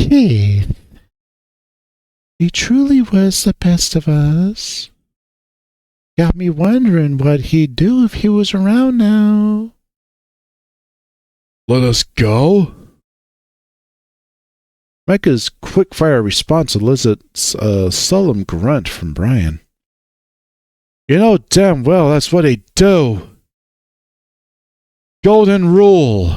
Keith, he truly was the best of us. Got me wondering what he'd do if he was around now. Let us go? Micah's quick-fire response elicits a solemn grunt from Brian. You know damn well that's what he'd do. Golden rule.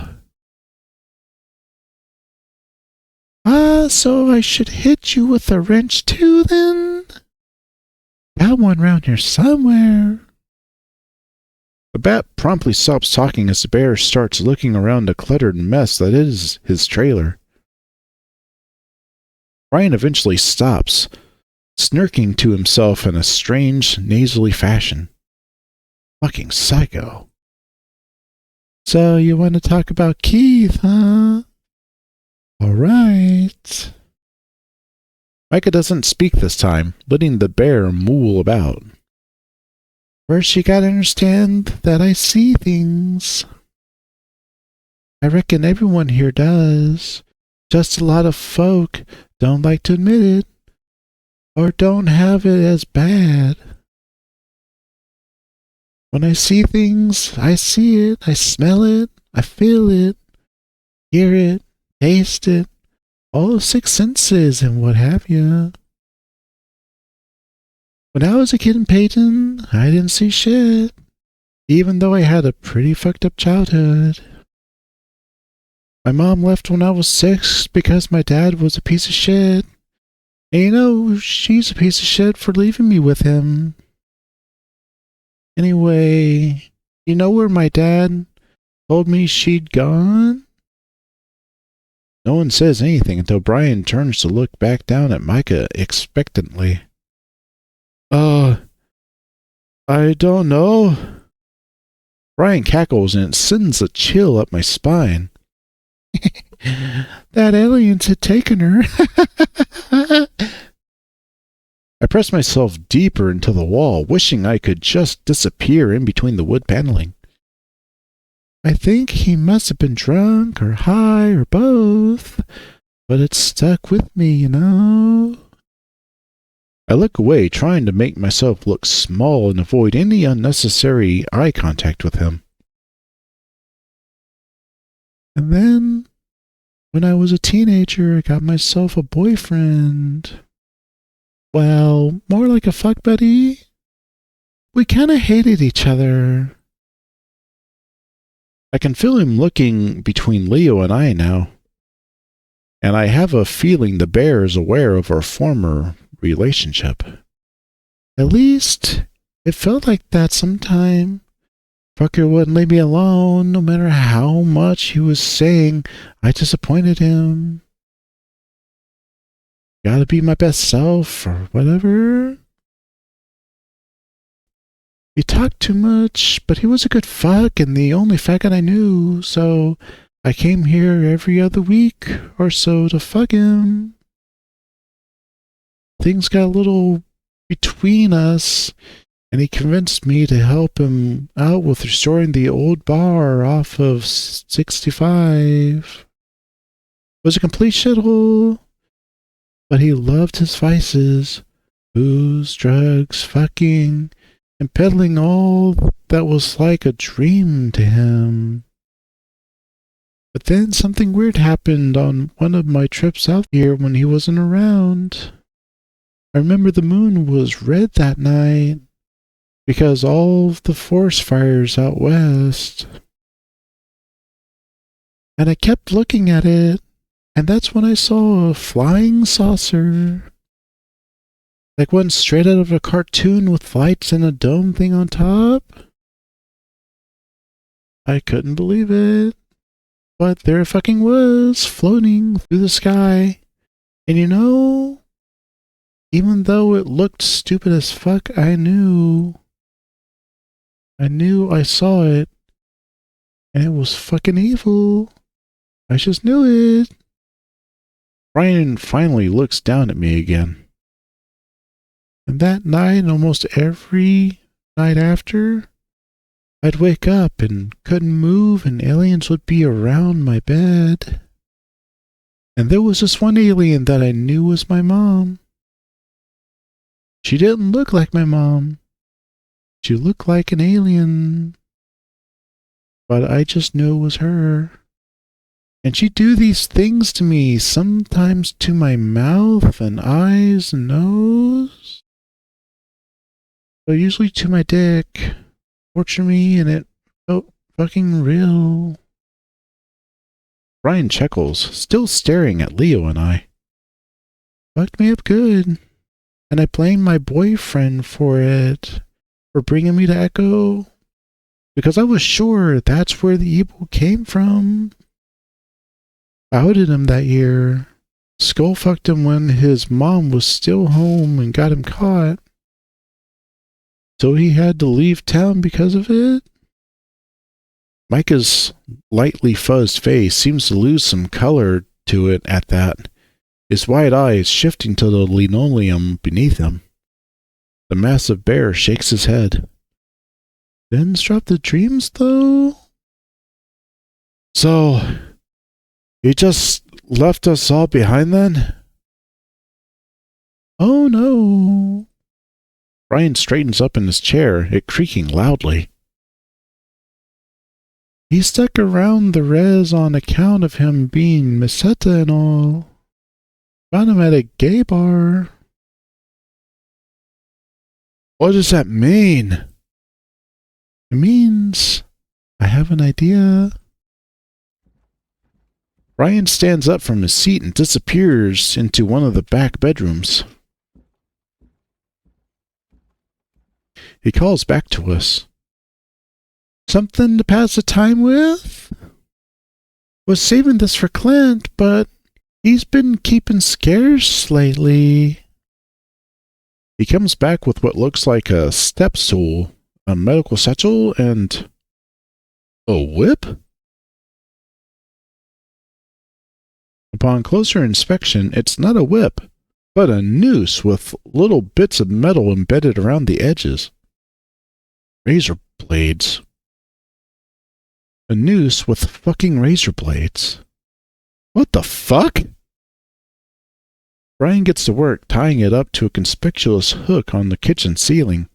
So I should hit you with a wrench too, then? Got one round here somewhere. The bat promptly stops talking as the bear starts looking around the cluttered mess that is his trailer. Brian eventually stops, smirking to himself in a strange, nasally fashion. Fucking psycho. So you want to talk about Keith, huh? All right. Micah doesn't speak this time, letting the bear mool about. First, you gotta understand that I see things. I reckon everyone here does. Just a lot of folk don't like to admit it, or don't have it as bad. When I see things, I see it, I smell it, I feel it, hear it, taste it, all the six senses and what have you. When I was a kid in Peyton, I didn't see shit, even though I had a pretty fucked up childhood. My mom left when I was 6 because my dad was a piece of shit. And you know, she's a piece of shit for leaving me with him. Anyway, you know where my dad told me she'd gone? No one says anything until Brian turns to look back down at Micah expectantly. I don't know. Brian cackles and it sends a chill up my spine. That aliens had taken her. I press myself deeper into the wall, wishing I could just disappear in between the wood paneling. I think he must have been drunk or high or both, but it stuck with me, you know. I look away, trying to make myself look small and avoid any unnecessary eye contact with him. And then, when I was a teenager, I got myself a boyfriend. Well, more like a fuck buddy. We kinda hated each other. I can feel him looking between Leo and I now. And I have a feeling the bear is aware of our former relationship. At least, it felt like that sometime. Fucker wouldn't leave me alone, no matter how much he was saying I disappointed him. Gotta be my best self, or whatever. He talked too much, but he was a good fuck and the only faggot I knew, so I came here every other week or so to fuck him. Things got a little between us, and he convinced me to help him out with restoring the old bar off of 65. It was a complete shithole, but he loved his vices, booze, drugs, fucking, and peddling all that was like a dream to him. But then something weird happened on one of my trips out here when he wasn't around. I remember the moon was red that night because all of the forest fires out west. And I kept looking at it, and that's when I saw a flying saucer. Like one straight out of a cartoon with lights and a dome thing on top. I couldn't believe it. But there it fucking was, floating through the sky. And you know, even though it looked stupid as fuck, I knew I saw it. And it was fucking evil. I just knew it. Brian finally looks down at me again. And that night, and almost every night after, I'd wake up and couldn't move and aliens would be around my bed. And there was this one alien that I knew was my mom. She didn't look like my mom. She looked like an alien. But I just knew it was her. And she'd do these things to me, sometimes to my mouth and eyes and nose. But usually to my dick. Torture me, and it felt fucking real. Brian chuckles, still staring at Leo and I. Fucked me up good. And I blame my boyfriend for it. For bringing me to Echo. Because I was sure that's where the evil came from. I outed him that year. Skull fucked him when his mom was still home and got him caught. So he had to leave town because of it? Micah's lightly fuzzed face seems to lose some color to it at that, his wide eyes shifting to the linoleum beneath him. The massive bear shakes his head. Didn't stop the dreams, though? So, he just left us all behind then? Oh no. Brian straightens up in his chair, it creaking loudly. He stuck around the res on account of him being Meseta and all. Found him at a gay bar. What does that mean? It means I have an idea. Brian stands up from his seat and disappears into one of the back bedrooms. He calls back to us. Something to pass the time with? Was saving this for Clint, but he's been keeping scarce lately. He comes back with what looks like a step stool, a medical satchel, and a whip? Upon closer inspection, it's not a whip, but a noose with little bits of metal embedded around the edges. Razor blades. A noose with fucking razor blades. What the fuck? Brian gets to work tying it up to a conspicuous hook on the kitchen ceiling.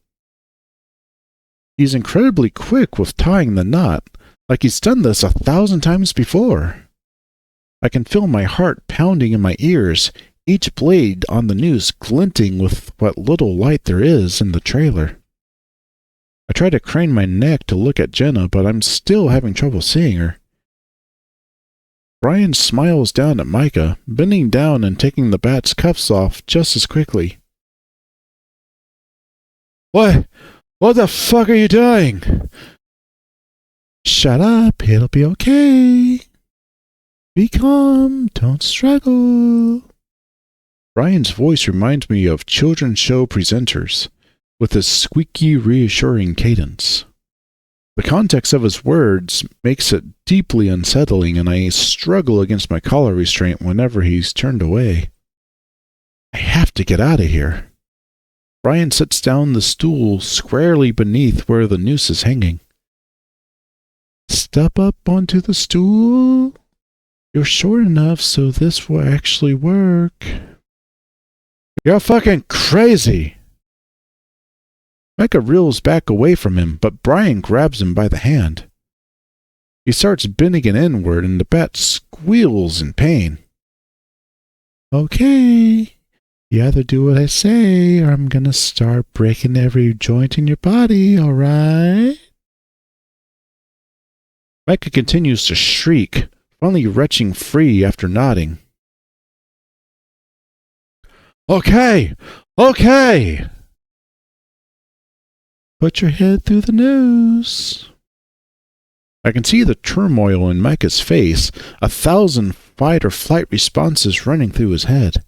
He's incredibly quick with tying the knot, like he's done this 1,000 times before. I can feel my heart pounding in my ears, each blade on the noose glinting with what little light there is in the trailer. I try to crane my neck to look at Jenna, but I'm still having trouble seeing her. Brian smiles down at Micah, bending down and taking the bat's cuffs off just as quickly. What the fuck are you doing? Shut up, it'll be okay. Be calm, don't struggle. Brian's voice reminds me of children's show presenters, with his squeaky, reassuring cadence. The context of his words makes it deeply unsettling, and I struggle against my collar restraint whenever he's turned away. I have to get out of here. Brian sits down the stool squarely beneath where the noose is hanging. Step up onto the stool. You're short enough so this will actually work. You're fucking crazy! Micah reels back away from him, but Brian grabs him by the hand. He starts bending it inward, and the bat squeals in pain. Okay, you either do what I say, or I'm gonna start breaking every joint in your body, alright? Micah continues to shriek, finally retching free after nodding. Okay! Put your head through the noose. I can see the turmoil in Micah's face, 1,000 fight-or-flight responses running through his head.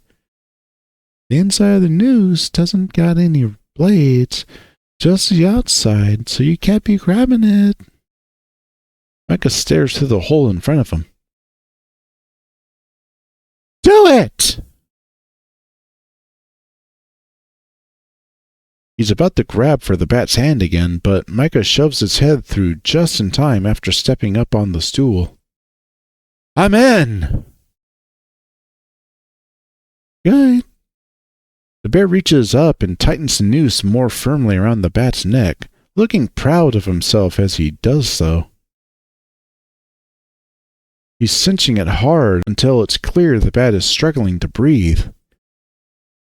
The inside of the noose doesn't got any blades, just the outside, so you can't be grabbing it. Micah stares through the hole in front of him. Do it! He's about to grab for the bat's hand again, but Micah shoves his head through just in time after stepping up on the stool. I'm in! Good. The bear reaches up and tightens the noose more firmly around the bat's neck, looking proud of himself as he does so. He's cinching it hard until it's clear the bat is struggling to breathe.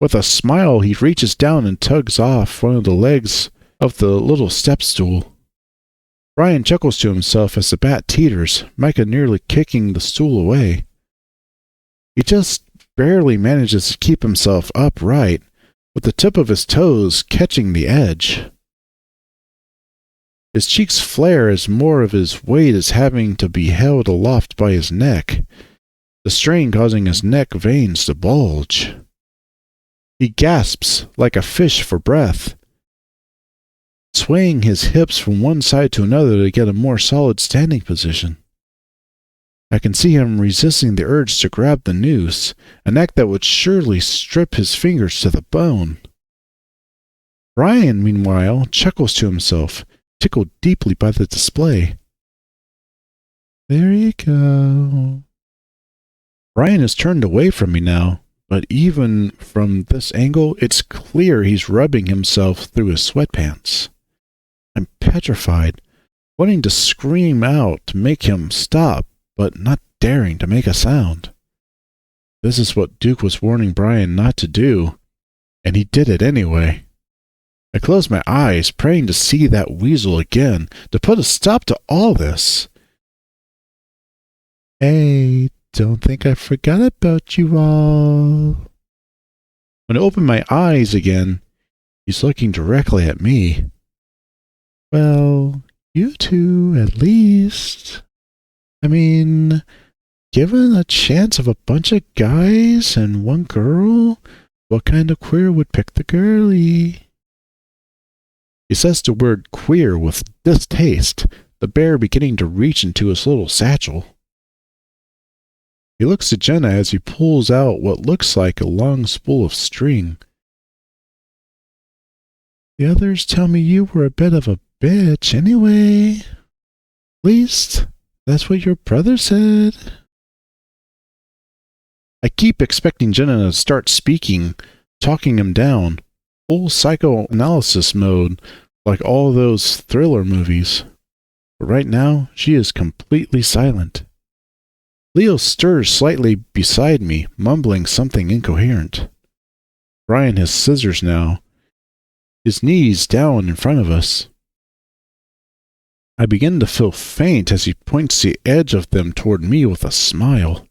With a smile, he reaches down and tugs off one of the legs of the little step stool. Brian chuckles to himself as the bat teeters, Micah nearly kicking the stool away. He just barely manages to keep himself upright, with the tip of his toes catching the edge. His cheeks flare as more of his weight is having to be held aloft by his neck, the strain causing his neck veins to bulge. He gasps like a fish for breath, swaying his hips from one side to another to get a more solid standing position. I can see him resisting the urge to grab the noose, an act that would surely strip his fingers to the bone. Brian, meanwhile, chuckles to himself, tickled deeply by the display. There you go. Brian has turned away from me now, but even from this angle, it's clear he's rubbing himself through his sweatpants. I'm petrified, wanting to scream out to make him stop, but not daring to make a sound. This is what Duke was warning Brian not to do, and he did it anyway. I closed my eyes, praying to see that weasel again, to put a stop to all this. Hey, don't think I forgot about you all. When I opened my eyes again, he's looking directly at me. Well, you two, at least. I mean, given a chance of a bunch of guys and one girl, what kind of queer would pick the girlie? He says the word queer with distaste, the bear beginning to reach into his little satchel. He looks at Jenna as he pulls out what looks like a long spool of string. The others tell me you were a bit of a bitch anyway. At least, that's what your brother said. I keep expecting Jenna to start speaking, talking him down. Full psychoanalysis mode, like all those thriller movies. But right now, she is completely silent. Leo stirs slightly beside me, mumbling something incoherent. Brian has scissors now, his knees down in front of us. I begin to feel faint as he points the edge of them toward me with a smile.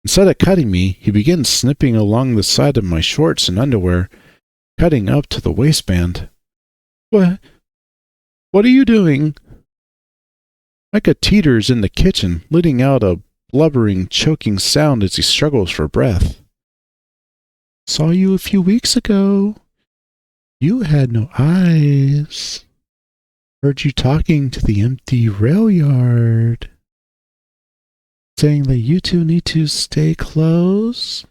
Instead of cutting me, he begins snipping along the side of my shorts and underwear, cutting up to the waistband. What are you doing? Micah teeters in the kitchen, letting out a blubbering, choking sound as he struggles for breath. Saw you a few weeks ago. You had no eyes. Heard you talking to the empty rail yard, saying that you two need to stay close.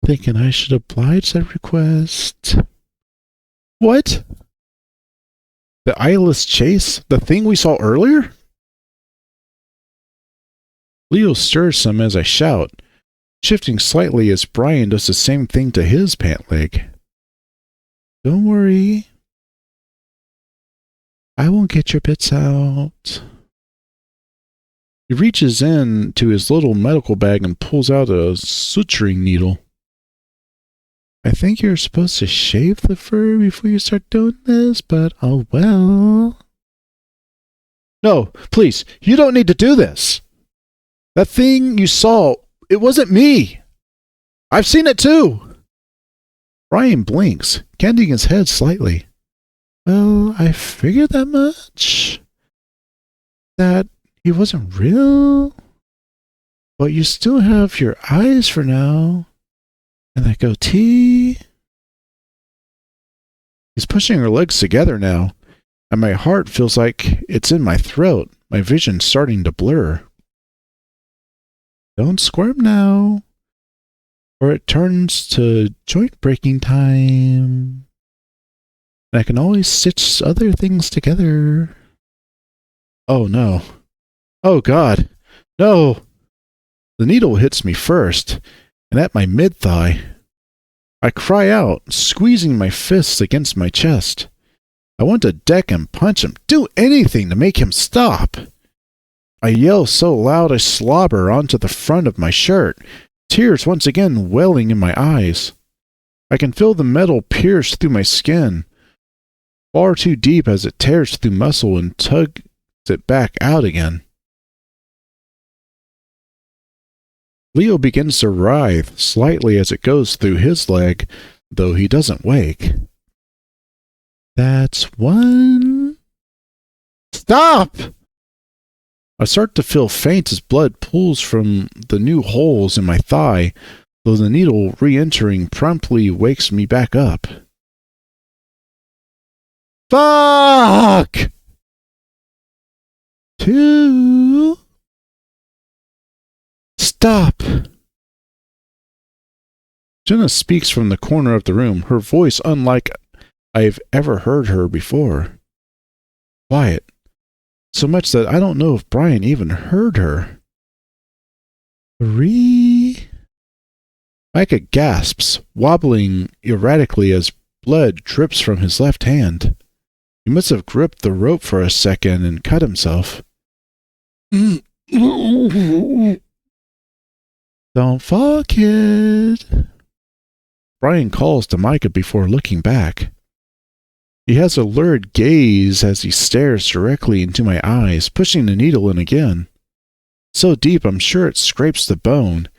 Thinking I should oblige that request. What? The eyeless chase? The thing we saw earlier? Leo stirs some as I shout, shifting slightly as Brian does the same thing to his pant leg. Don't worry. I won't get your bits out. He reaches in to his little medical bag and pulls out a suturing needle. I think you're supposed to shave the fur before you start doing this, but oh well. No, please, you don't need to do this. That thing you saw, it wasn't me. I've seen it too. Brian blinks, canting his head slightly. Well, I figured that much. That he wasn't real. But you still have your eyes for now. And that goatee. He's pushing her legs together now, and my heart feels like it's in my throat, my vision starting to blur. Don't squirm now, or it turns to joint breaking time. And I can always stitch other things together. Oh no. Oh God. No. The needle hits me first, and at my mid-thigh. I cry out, squeezing my fists against my chest. I want to deck him, punch him, do anything to make him stop. I yell so loud I slobber onto the front of my shirt, tears once again welling in my eyes. I can feel the metal pierce through my skin, far too deep as it tears through muscle and tugs it back out again. Leo begins to writhe slightly as it goes through his leg, though he doesn't wake. That's one. Stop! I start to feel faint as blood pools from the new holes in my thigh, though the needle re-entering promptly wakes me back up. Fuck! 2. Stop! Jenna speaks from the corner of the room, her voice unlike I've ever heard her before. Quiet. So much that I don't know if Brian even heard her. 3. Micah gasps, wobbling erratically as blood drips from his left hand. He must have gripped the rope for a second and cut himself. Don't fall, kid. Brian calls to Micah before looking back. He has a lurid gaze as he stares directly into my eyes, pushing the needle in again. So deep I'm sure it scrapes the bone,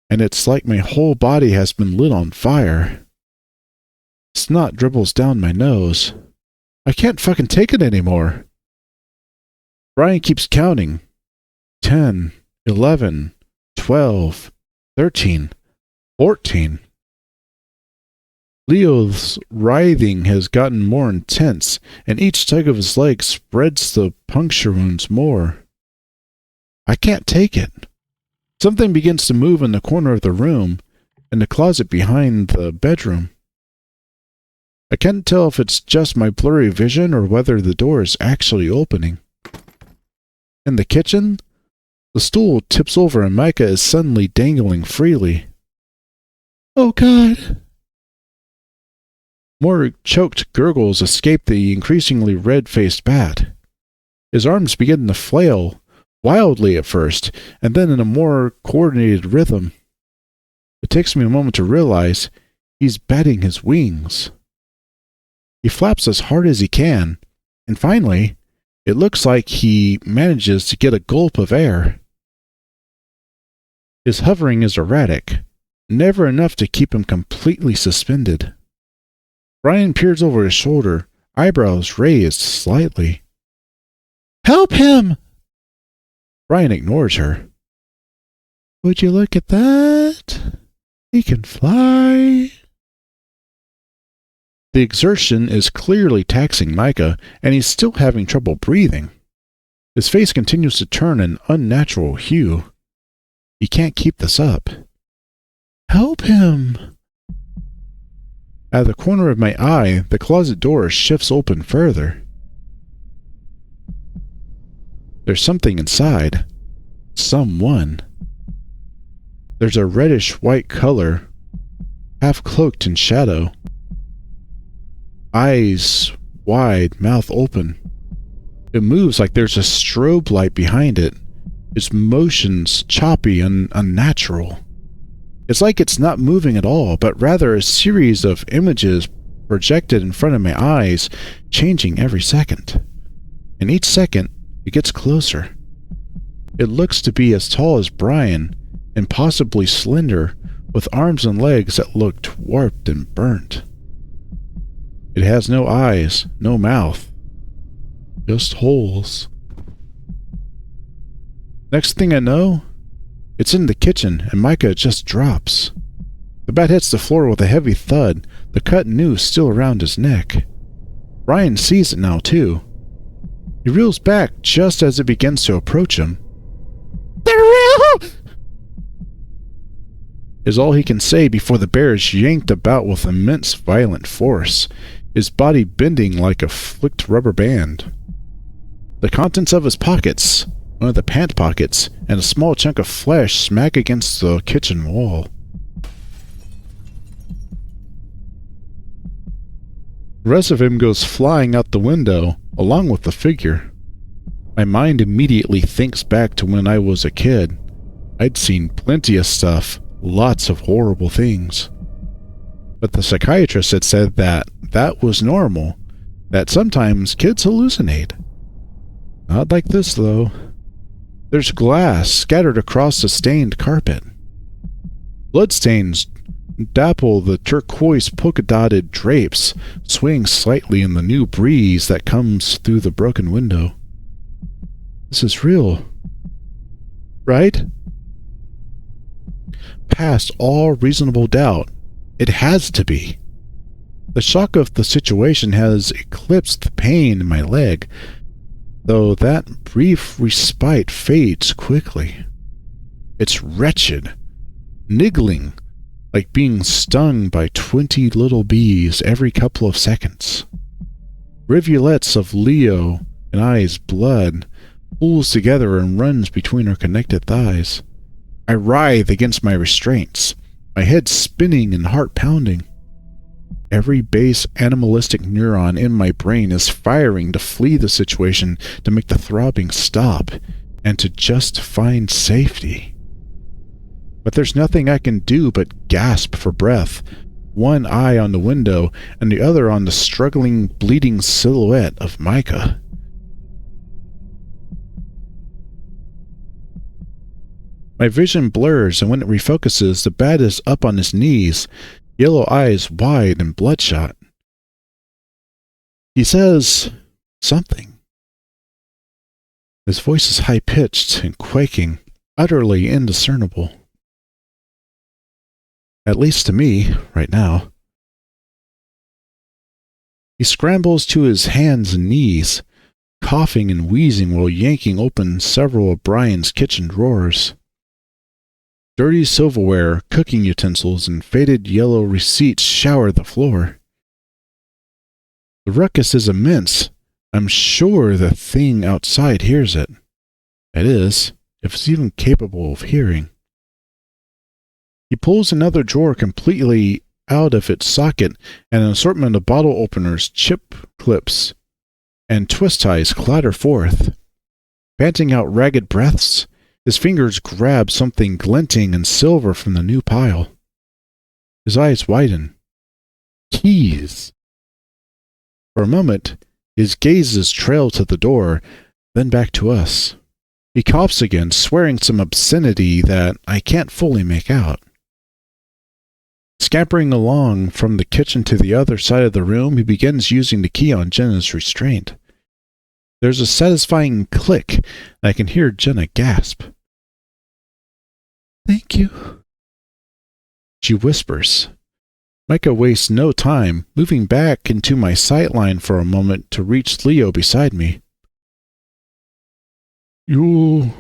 and it's like my whole body has been lit on fire. Snot dribbles down my nose. I can't fucking take it anymore. Brian keeps counting. 10, 11, 12, 13, 14. Leo's writhing has gotten more intense, and each tug of his leg spreads the puncture wounds more. I can't take it. Something begins to move in the corner of the room, and the closet behind the bedroom. I can't tell if it's just my blurry vision or whether the door is actually opening. In the kitchen, the stool tips over and Micah is suddenly dangling freely. Oh God! More choked gurgles escape the increasingly red-faced bat. His arms begin to flail, wildly at first, and then in a more coordinated rhythm. It takes me a moment to realize he's batting his wings. He flaps as hard as he can, and finally, it looks like he manages to get a gulp of air. His hovering is erratic, never enough to keep him completely suspended. Brian peers over his shoulder, eyebrows raised slightly. Help him! Brian ignores her. Would you look at that? He can fly. The exertion is clearly taxing Micah, and he's still having trouble breathing. His face continues to turn an unnatural hue. He can't keep this up. Help him! At the corner of my eye, the closet door shifts open further. There's something inside. Someone. There's a reddish-white color, half cloaked in shadow. Eyes wide, mouth open. It moves like there's a strobe light behind it. Its motions choppy and unnatural. It's like it's not moving at all, but rather a series of images projected in front of my eyes, changing every second. And each second, it gets closer. It looks to be as tall as Brian, and possibly slender, with arms and legs that looked warped and burnt. It has no eyes, no mouth, just holes. Next thing I know, it's in the kitchen, and Micah just drops. The bat hits the floor with a heavy thud, the cut noose still around his neck. Brian sees it now, too. He reels back just as it begins to approach him. They're real! Is all he can say before the bear is yanked about with immense violent force, his body bending like a flicked rubber band. The contents of his pockets, one of the pant pockets, and a small chunk of flesh smack against the kitchen wall. The rest of him goes flying out the window, along with the figure. My mind immediately thinks back to when I was a kid. I'd seen plenty of stuff, lots of horrible things. But the psychiatrist had said that that was normal, that sometimes kids hallucinate. Not like this, though. There's glass scattered across the stained carpet. Bloodstains dapple the turquoise polka-dotted drapes, swaying slightly in the new breeze that comes through the broken window. This is real, right? Past all reasonable doubt, it has to be. The shock of the situation has eclipsed the pain in my leg, though that brief respite fades quickly. It's wretched, niggling, like being stung by 20 little bees every couple of seconds. Rivulets of Leo and I's blood pools together and runs between our connected thighs. I writhe against my restraints, my head spinning and heart pounding. Every base animalistic neuron in my brain is firing to flee the situation, to make the throbbing stop, and to just find safety. But there's nothing I can do but gasp for breath, one eye on the window and the other on the struggling, bleeding silhouette of Micah. My vision blurs, and when it refocuses, the bat is up on his knees, yellow eyes wide and bloodshot. He says something. His voice is high-pitched and quaking, utterly indiscernible. At least to me, right now. He scrambles to his hands and knees, coughing and wheezing while yanking open several of Brian's kitchen drawers. Dirty silverware, cooking utensils, and faded yellow receipts shower the floor. The ruckus is immense. I'm sure the thing outside hears it. That is, if it's even capable of hearing. He pulls another drawer completely out of its socket, and an assortment of bottle openers, chip clips, and twist ties clatter forth. Panting out ragged breaths, his fingers grab something glinting and silver from the new pile. His eyes widen. Keys! For a moment, his gazes trail to the door, then back to us. He coughs again, swearing some obscenity that I can't fully make out. Scampering along from the kitchen to the other side of the room, he begins using the key on Jenna's restraint. There's a satisfying click, and I can hear Jenna gasp. "Thank you," she whispers. Micah wastes no time, moving back into my sightline for a moment to reach Leo beside me. "You..."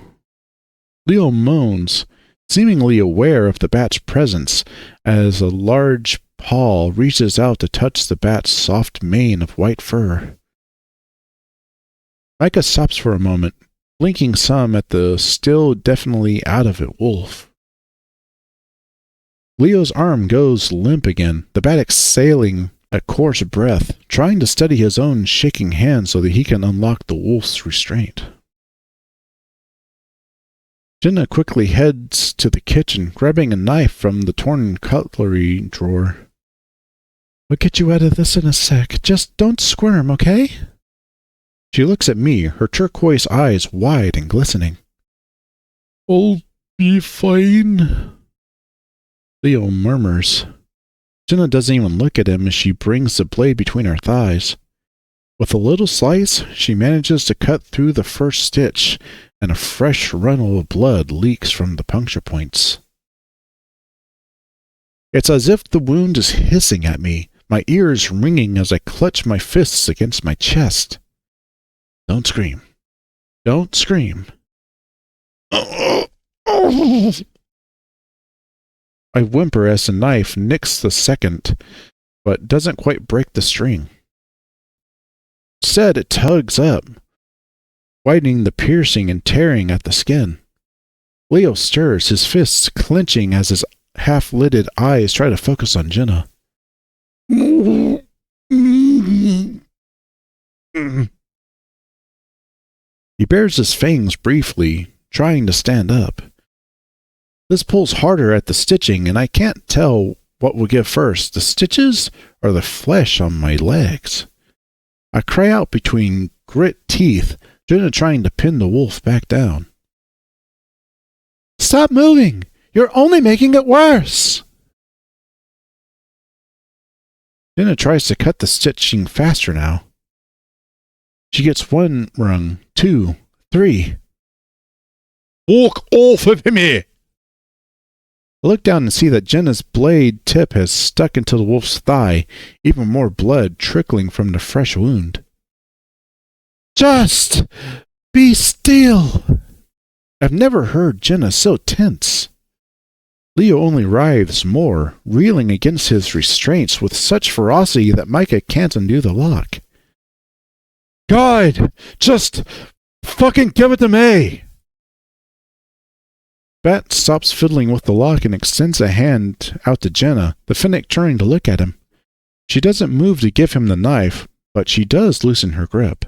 Leo moans, seemingly aware of the bat's presence, as a large paw reaches out to touch the bat's soft mane of white fur. Micah stops for a moment, blinking some at the still definitely out of it wolf. Leo's arm goes limp again, the bat exhaling a coarse breath, trying to steady his own shaking hand so that he can unlock the wolf's restraint. Jenna quickly heads to the kitchen, grabbing a knife from the torn cutlery drawer. "We'll get you out of this in a sec. Just don't squirm, okay?" She looks at me, her turquoise eyes wide and glistening. "I'll be fine," Leo murmurs. Jenna doesn't even look at him as she brings the blade between her thighs. With a little slice, she manages to cut through the first stitch, and a fresh runnel of blood leaks from the puncture points. It's as if the wound is hissing at me, my ears ringing as I clutch my fists against my chest. "Don't scream. Don't scream." I whimper as the knife nicks the second, but doesn't quite break the string. Instead, it tugs up, widening the piercing and tearing at the skin. Leo stirs, his fists clenching as his half-lidded eyes try to focus on Jenna. He bares his fangs briefly, trying to stand up. This pulls harder at the stitching, and I can't tell what will give first, the stitches or the flesh on my legs. I cry out between grit teeth, Jenna trying to pin the wolf back down. Stop moving! You're only making it worse! Jenna tries to cut the stitching faster now. She gets one rung, 2, 3. Walk off of me! I look down and see that Jenna's blade tip has stuck into the wolf's thigh, even more blood trickling from the fresh wound. Just be still! I've never heard Jenna so tense. Leo only writhes more, reeling against his restraints with such ferocity that Micah can't undo the lock. God, just fucking give it to me! Bat stops fiddling with the lock and extends a hand out to Jenna, the Finnick turning to look at him. She doesn't move to give him the knife, but she does loosen her grip.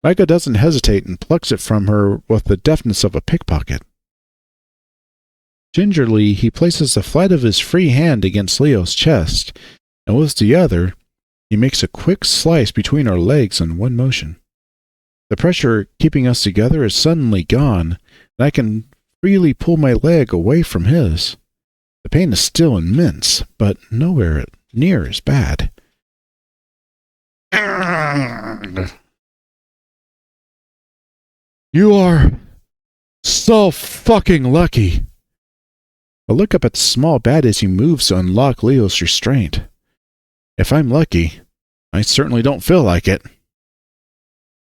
Micah doesn't hesitate and plucks it from her with the deftness of a pickpocket. Gingerly, he places the flat of his free hand against Leo's chest, and with the other, he makes a quick slice between our legs in one motion. The pressure keeping us together is suddenly gone, and I can freely pull my leg away from his. The pain is still immense, but nowhere near as bad. You are so fucking lucky. I look up at the small bat as he moves to unlock Leo's restraint. If I'm lucky, I certainly don't feel like it.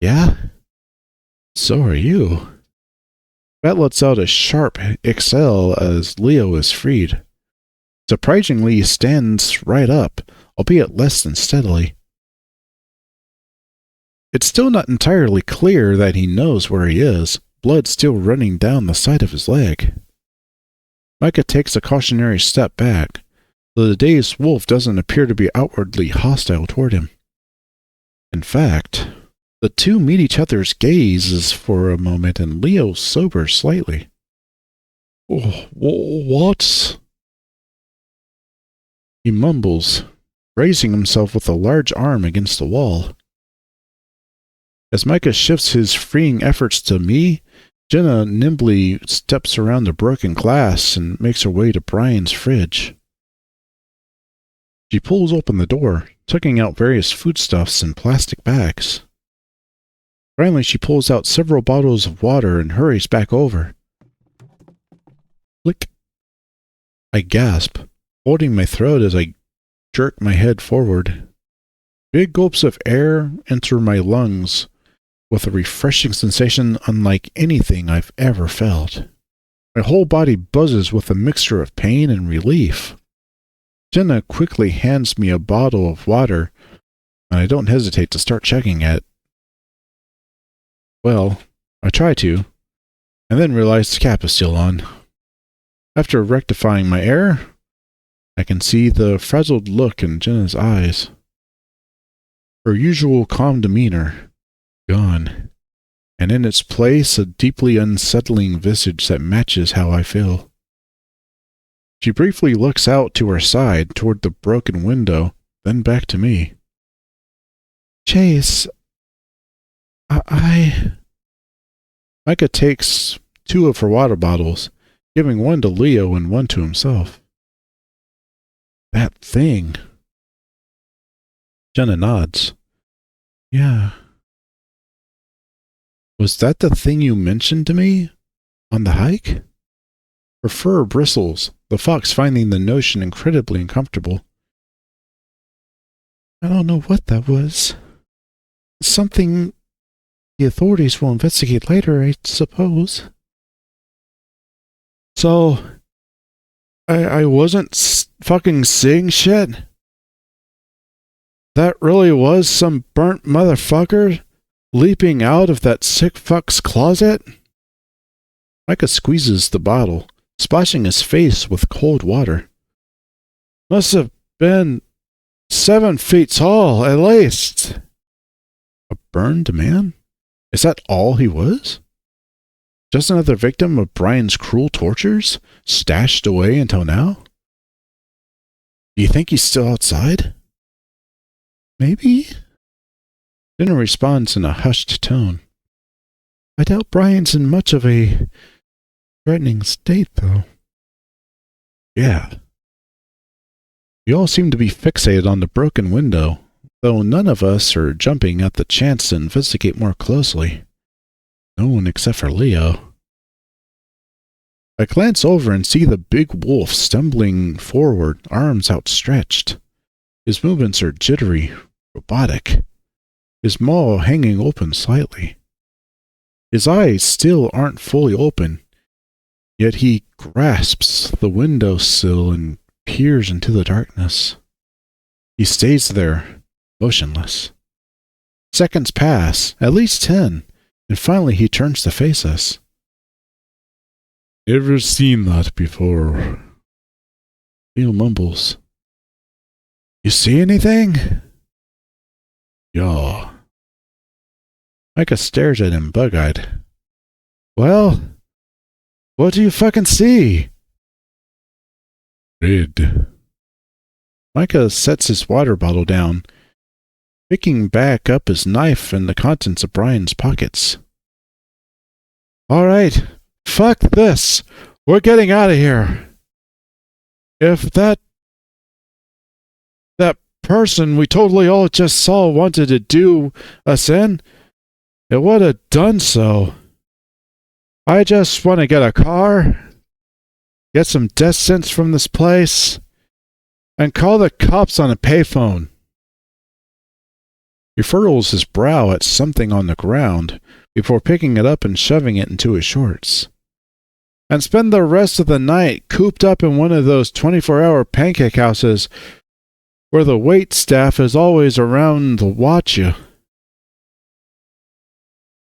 Yeah? So are you. Bat lets out a sharp exhale as Leo is freed. Surprisingly, he stands right up, albeit less than steadily. It's still not entirely clear that he knows where he is, blood still running down the side of his leg. Micah takes a cautionary step back, though the dazed wolf doesn't appear to be outwardly hostile toward him. In fact, the two meet each other's gazes for a moment, and Leo sobers slightly. What? He mumbles, raising himself with a large arm against the wall. As Micah shifts his freeing efforts to me, Jenna nimbly steps around the broken glass and makes her way to Brian's fridge. She pulls open the door, tucking out various foodstuffs in plastic bags. Finally, she pulls out several bottles of water and hurries back over. Click. I gasp, holding my throat as I jerk my head forward. Big gulps of air enter my lungs with a refreshing sensation unlike anything I've ever felt. My whole body buzzes with a mixture of pain and relief. Jenna quickly hands me a bottle of water, and I don't hesitate to start checking it. Well, I try to, and then realize the cap is still on. After rectifying my error, I can see the frazzled look in Jenna's eyes. Her usual calm demeanor gone, and in its place a deeply unsettling visage that matches how I feel. She briefly looks out to her side toward the broken window, then back to me. Chase, Micah takes 2 of her water bottles, giving one to Leo and one to himself. That thing. Jenna nods. Yeah. Was that the thing you mentioned to me? On the hike? Her fur bristles, the fox finding the notion incredibly uncomfortable. I don't know what that was. Something the authorities will investigate later, I suppose. So, I wasn't fucking seeing shit? That really was some burnt motherfucker leaping out of that sick fuck's closet? Micah squeezes the bottle, splashing his face with cold water. Must have been 7 feet tall, at least. A burned man? Is that all he was? Just another victim of Brian's cruel tortures, stashed away until now? Do you think he's still outside? Maybe? Jenna responds in a hushed tone. I doubt Brian's in much of a threatening state, though. Yeah. You all seem to be fixated on the broken window, though none of us are jumping at the chance to investigate more closely. No one except for Leo. I glance over and see the big wolf stumbling forward, arms outstretched. His movements are jittery, robotic, his maw hanging open slightly. His eyes still aren't fully open, yet he grasps the windowsill and peers into the darkness. He stays there, motionless. Seconds pass, at least 10, and finally he turns to face us. Never seen that before. Leo mumbles. You see anything? Yeah. Micah stares at him, bug-eyed. Well, what do you fucking see? Red. Micah sets his water bottle down, picking back up his knife and the contents of Brian's pockets. All right, fuck this. We're getting out of here. If that person we totally all just saw wanted to do us in, it would have done so. I just want to get a car, get some distance from this place, and call the cops on a payphone. He furrows his brow at something on the ground before picking it up and shoving it into his shorts. And spend the rest of the night cooped up in one of those 24-hour pancake houses where the wait staff is always around to watch you.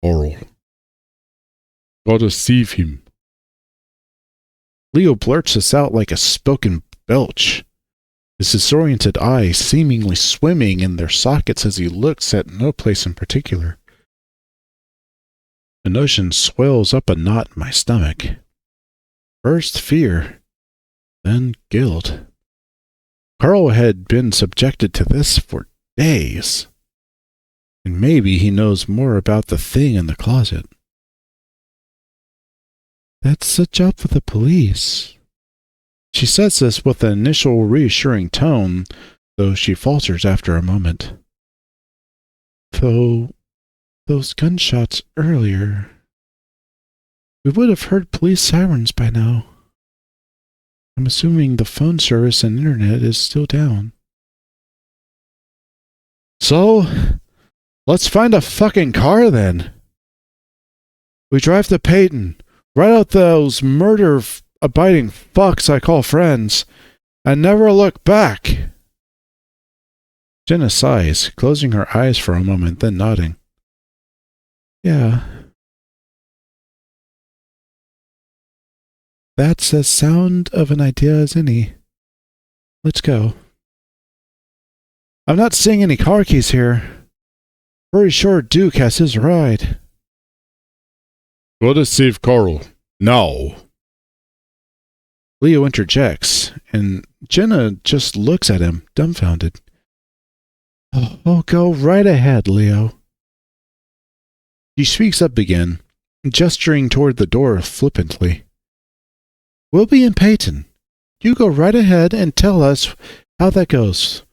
Oral. Gotta save him. Leo blurts this out like a spoken belch, his disoriented eyes seemingly swimming in their sockets as he looks at no place in particular. The notion swells up a knot in my stomach. First fear, then guilt. Carl had been subjected to this for days, and maybe he knows more about the thing in the closet. That's a job for the police. She says this with an initial reassuring tone, though she falters after a moment. Though those gunshots earlier, we would have heard police sirens by now. I'm assuming the phone service and internet is still down. So, let's find a fucking car then. We drive to Peyton, write out those murder-abiding fucks I call friends, and never look back. Jenna sighs, closing her eyes for a moment, then nodding. Yeah. That's as sound of an idea as any. Let's go. I'm not seeing any car keys here. Pretty sure Duke has his ride. Gotta save Carl. Now. Leo interjects, and Jenna just looks at him, dumbfounded. Oh, go right ahead, Leo. He speaks up again, gesturing toward the door flippantly. We'll be in Peyton. You go right ahead and tell us how that goes.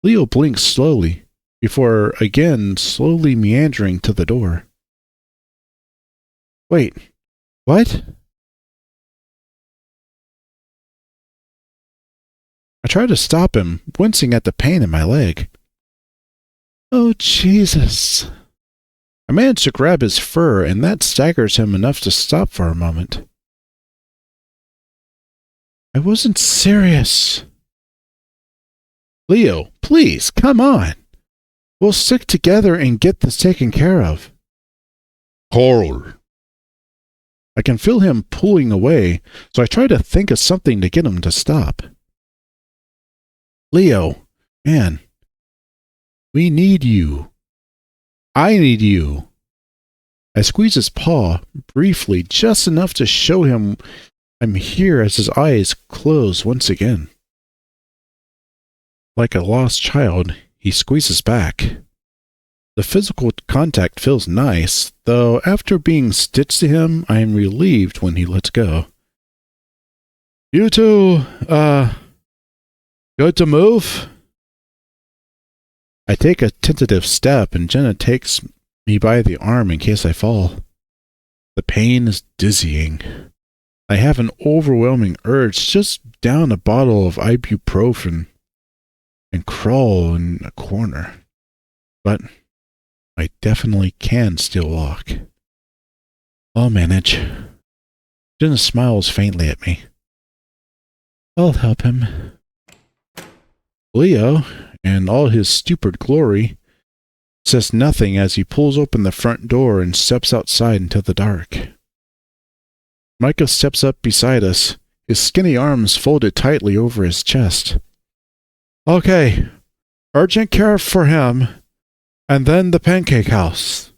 Leo blinks slowly, before again slowly meandering to the door. Wait, what? I try to stop him, wincing at the pain in my leg. Oh, Jesus. I manage to grab his fur, and that staggers him enough to stop for a moment. I wasn't serious. Leo, please, come on. We'll stick together and get this taken care of. Carl. I can feel him pulling away, so I try to think of something to get him to stop. Leo, man, we need you. I need you. I squeeze his paw briefly, just enough to show him I'm here as his eyes close once again. Like a lost child, he squeezes back. The physical contact feels nice, though after being stitched to him, I am relieved when he lets go. You two, good to move? I take a tentative step and Jenna takes me by the arm in case I fall. The pain is dizzying. I have an overwhelming urge to just down a bottle of ibuprofen and crawl in a corner. But I definitely can still walk. I'll manage. Jenna smiles faintly at me. I'll help him. Leo, in all his stupid glory, says nothing as he pulls open the front door and steps outside into the dark. Micah steps up beside us, his skinny arms folded tightly over his chest. Okay, urgent care for him, and then the pancake house.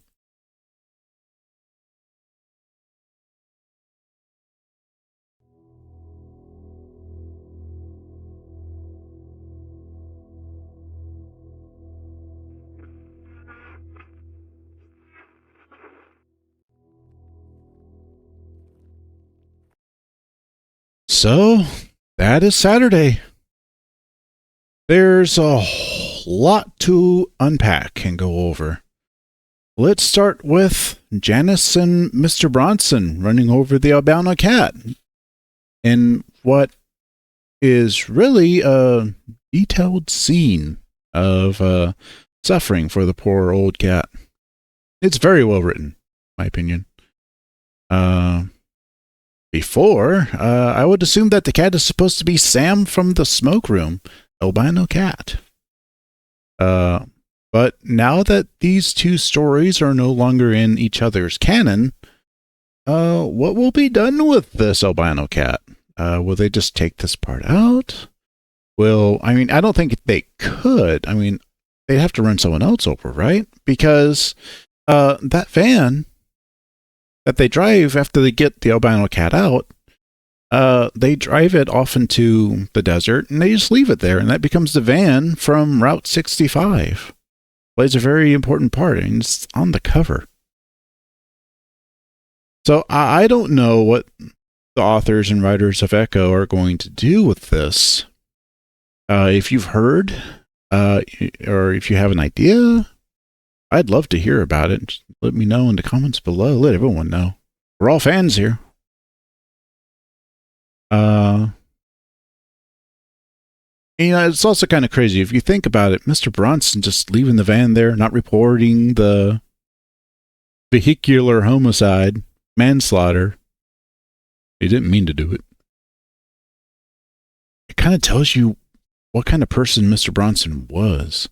So, that is Saturday. There's a lot to unpack and go over. Let's start with Janice and Mr. Bronson running over the albino cat in what is really a detailed scene of suffering for the poor old cat. It's very well written, in my opinion. Before, I would assume that the cat is supposed to be Sam from the smoke room, albino cat. But now that these two stories are no longer in each other's canon, what will be done with this albino cat? Will they just take this part out? I don't think they could. I mean, they'd have to run someone else over, right? Because that van that they drive after they get the albino cat out, they drive it off into the desert and they just leave it there, and that becomes the van from Route 65. Plays a very important part, and it's on the cover. So I don't know what the authors and writers of Echo are going to do with this. If you've heard, or if you have an idea, I'd love to hear about it. Just let me know in the comments below. Let everyone know. We're all fans here. It's also kind of crazy. If you think about it, Mr. Bronson just leaving the van there, not reporting the vehicular homicide, manslaughter. He didn't mean to do it. It kind of tells you what kind of person Mr. Bronson was.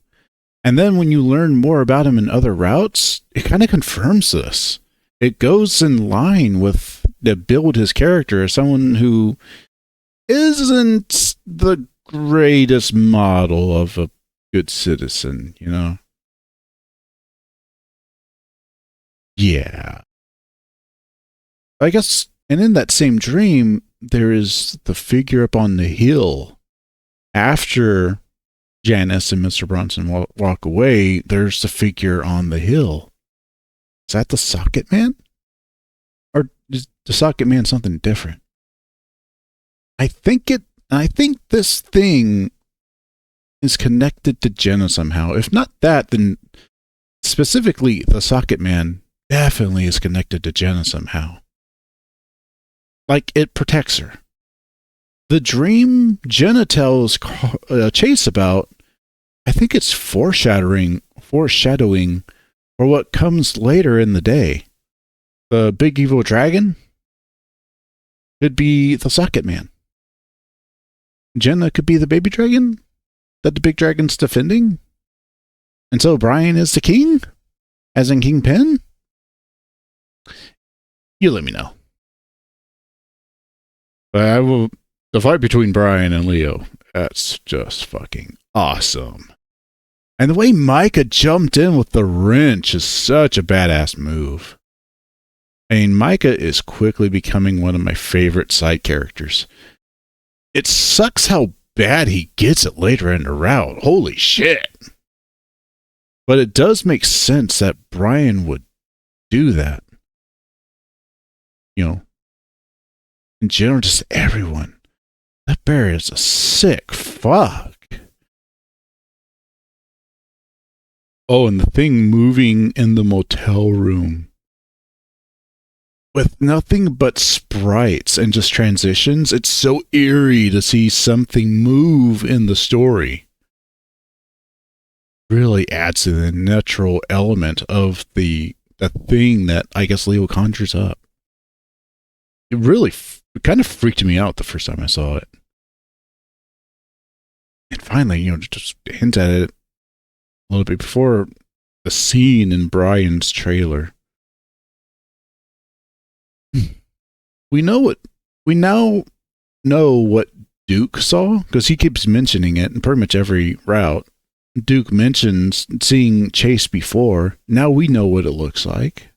And then when you learn more about him in other routes, it kind of confirms this. It goes in line with to build his character as someone who isn't the greatest model of a good citizen, you know? Yeah. I guess, and in that same dream, there is the figure up on the hill. After Janice and Mr. Bronson walk away, there's the figure on the hill. Is that the Socket Man? Or is the Socket Man something different? I think this thing is connected to Jenna somehow. If not that, then specifically the Socket Man definitely is connected to Jenna somehow. Like, it protects her. The dream Jenna tells Chase about, I think it's foreshadowing for what comes later in the day. The big evil dragon could be the Socket Man. Jenna could be the baby dragon that the big dragon's defending. And so Brian is the king, as in Kingpin. You let me know. The fight between Brian and Leo, that's just fucking awesome. And the way Micah jumped in with the wrench is such a badass move. I mean, Micah is quickly becoming one of my favorite side characters. It sucks how bad he gets it later in the route. Holy shit. But it does make sense that Brian would do that. You know, in general, just everyone. That bear is a sick fuck. Oh, and the thing moving in the motel room. With nothing but sprites and just transitions, it's so eerie to see something move in the story. Really adds to the natural element of the thing that I guess Leo conjures up. It really kind of freaked me out the first time I saw it. And finally, just hint at it a little bit before the scene in Brian's trailer. We now know what Duke saw, because he keeps mentioning it in pretty much every route. Duke mentions seeing Chase before. Now we know what it looks like.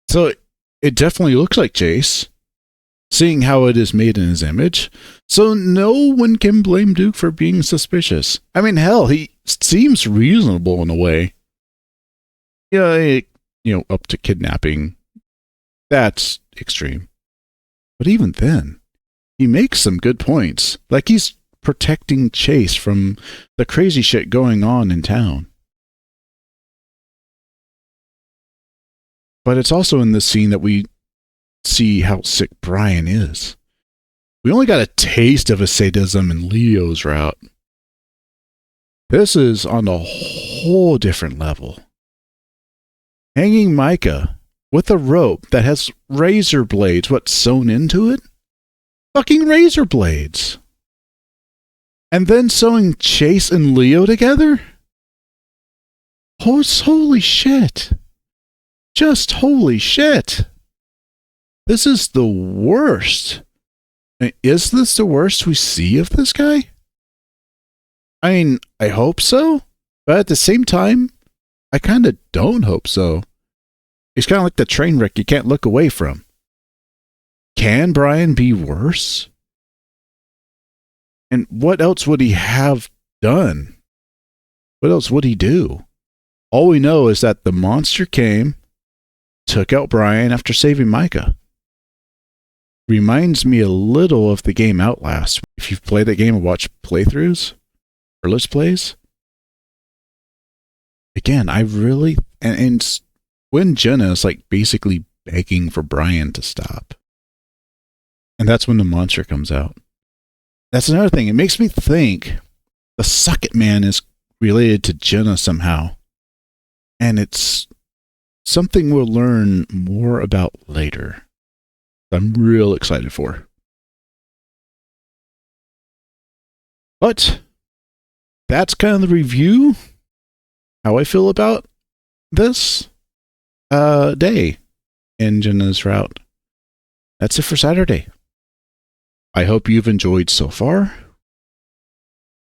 So it definitely looks like Chase, seeing how it is made in his image. So no one can blame Duke for being suspicious. I mean, hell, he seems reasonable in a way. Yeah, up to kidnapping. That's extreme. But even then, he makes some good points. Like he's protecting Chase from the crazy shit going on in town. But it's also in this scene that we see how sick Brian is. We only got a taste of his sadism in Leo's route. This is on a whole different level. Hanging Micah with a rope that has razor blades, sewn into it? Fucking razor blades. And then sewing Chase and Leo together? Holy shit. Just holy shit. This is the worst. Is this the worst we see of this guy? I mean, I hope so, but at the same time, I kind of don't hope so. He's kind of like the train wreck you can't look away from. Can Brian be worse? And what else would he have done? What else would he do? All we know is that the monster came, took out Brian after saving Micah. Reminds me a little of the game Outlast. If you've played that game and watched playthroughs or let's plays. Again, I really... And when Jenna is like basically begging for Brian to stop. And that's when the monster comes out. That's another thing. It makes me think the Suck It Man is related to Jenna somehow. And it's something we'll learn more about later. I'm real excited for. But that's kind of the review. How I feel about this day in Jenna's route. That's it for Saturday. I hope you've enjoyed so far.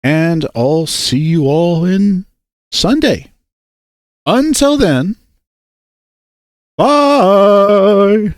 And I'll see you all in Sunday. Until then, bye!